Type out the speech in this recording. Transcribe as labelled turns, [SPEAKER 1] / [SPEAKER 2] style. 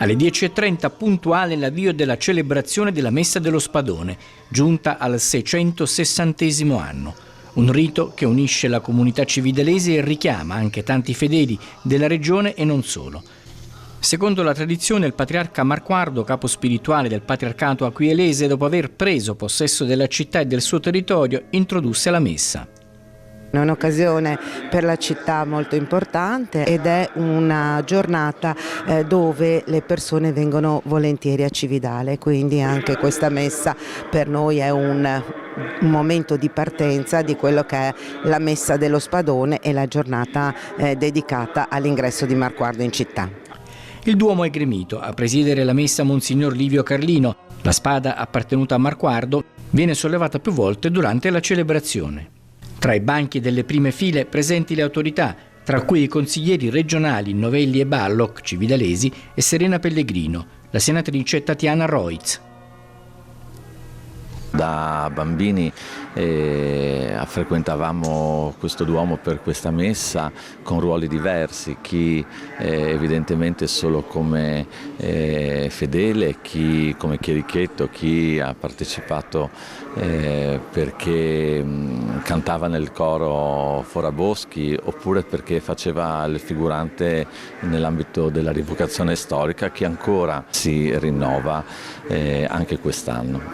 [SPEAKER 1] Alle 10:30 puntuale l'avvio della celebrazione della Messa dello Spadone, giunta al 660° anno. Un rito che unisce la comunità cividalese e richiama anche tanti fedeli della regione e non solo. Secondo la tradizione, il patriarca Marquardo, capo spirituale del patriarcato aquielese, dopo aver preso possesso della città e del suo territorio, introdusse la messa.
[SPEAKER 2] È un'occasione per la città molto importante ed è una giornata dove le persone vengono volentieri a Cividale, quindi anche questa messa per noi è un momento di partenza di quello che è la Messa dello Spadone e la giornata dedicata all'ingresso di Marquardo in città.
[SPEAKER 1] Il Duomo è gremito, a presiedere la messa Monsignor Livio Carlino. La spada appartenuta a Marquardo viene sollevata più volte durante la celebrazione. Tra i banchi delle prime file presenti le autorità, tra cui i consiglieri regionali Novelli e Balloch, cividalesi, e Serena Pellegrino, la senatrice Tatiana Roitz.
[SPEAKER 3] Da bambini frequentavamo questo Duomo per questa messa con ruoli diversi, chi evidentemente solo come fedele, chi come chierichetto, chi ha partecipato perché cantava nel coro Foraboschi oppure perché faceva il figurante nell'ambito della rievocazione storica che ancora si rinnova anche quest'anno.